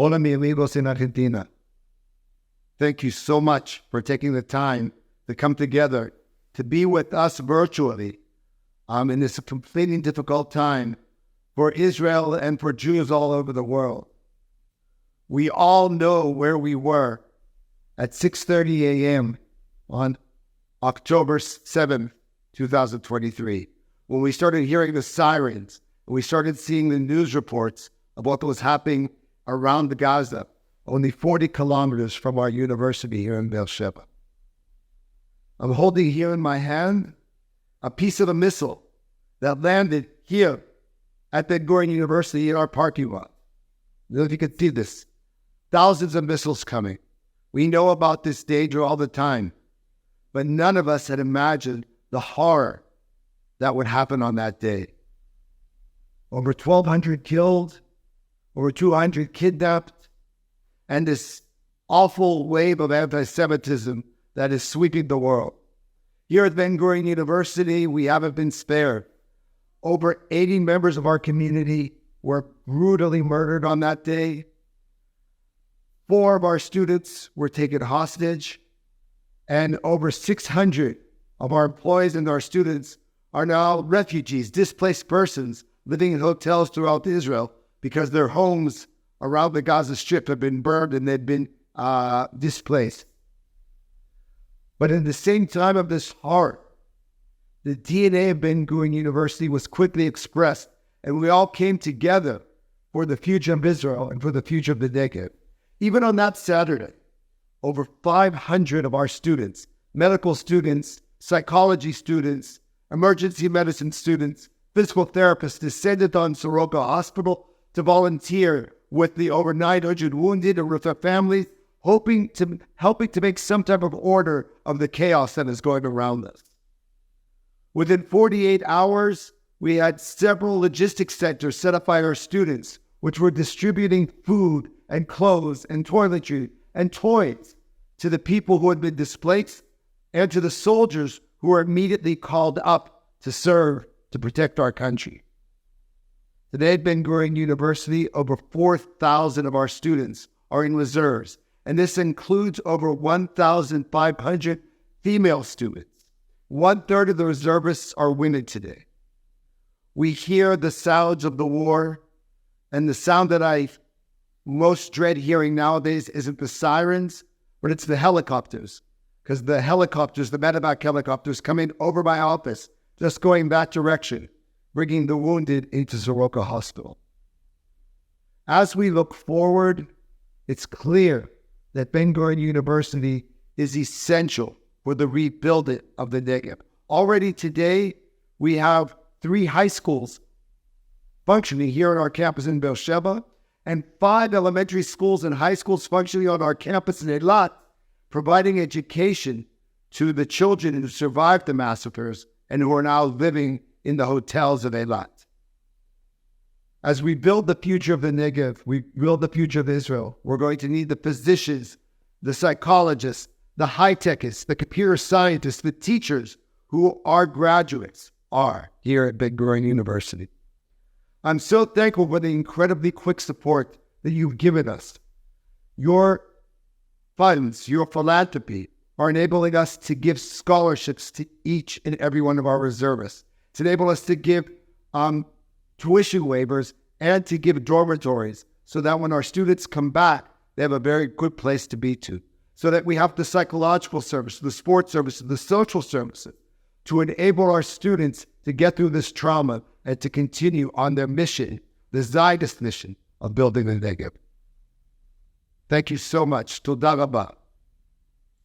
Hola, mi amigos in Argentina. Thank you so much for taking the time to come together to be with us virtually in this completely difficult time for Israel and for Jews all over the world. We all know where we were at 6:30 a.m. on October 7th, 2023, when we started hearing the sirens, and we started seeing the news reports of what was happening around the Gaza, only 40 kilometers from our university here in Beersheba. I'm holding here in my hand a piece of a missile that landed here at Ben-Gurión University in our parking lot. I don't know if you can see this. Thousands of missiles coming. We know about this danger all the time, but none of us had imagined the horror that would happen on that day. Over 1,200 killed, over 200 kidnapped, and this awful wave of anti-Semitism that is sweeping the world. Here at Ben-Gurión University, we haven't been spared. Over 80 members of our community were brutally murdered on that day. 4 of our students were taken hostage, and over 600 of our employees and our students are now refugees, displaced persons living in hotels throughout Israel because their homes around the Gaza Strip have been burned and they've been displaced. But in the same time of this horror, the DNA of Ben-Gurión University was quickly expressed, and we all came together for the future of Israel and for the future of the Negev. Even on that Saturday, over 500 of our students, medical students, psychology students, emergency medicine students, physical therapists descended on Soroka Hospital to volunteer with the over 900 wounded and with their families, helping to make some type of order of the chaos that is going around us. Within 48 hours, we had several logistics centers set up by our students, which were distributing food and clothes and toiletry and toys to the people who had been displaced and to the soldiers who were immediately called up to serve to protect our country. Today at Ben-Gurión University, over 4,000 of our students are in reserves, and this includes over 1,500 female students. 1/3 of the reservists are women today. We hear the sounds of the war, and the sound that I most dread hearing nowadays isn't the sirens, but it's the helicopters. Because the helicopters, the medevac helicopters, coming over my office, just going that direction, bringing the wounded into Soroka Hospital. As we look forward, it's clear that Ben-Gurión University is essential for the rebuilding of the Negev. Already today, we have 3 high schools functioning here on our campus in Beersheba, and 5 elementary schools and high schools functioning on our campus in Eilat, providing education to the children who survived the massacres and who are now living in the hotels of Eilat. As we build the future of the Negev, we build the future of Israel, we're going to need the physicians, the psychologists, the high-techists, the computer scientists, the teachers who our graduates are here at Ben-Gurión University. I'm so thankful for the incredibly quick support that you've given us. Your funds, your philanthropy are enabling us to give scholarships to each and every one of our reservists. It's enabled us to give tuition waivers and to give dormitories so that when our students come back, they have a very good place to be to. So that we have the psychological service, the sports services, the social services to enable our students to get through this trauma and to continue on their mission, the Zionist mission of building the Negev. Thank you so much. Toda rabah.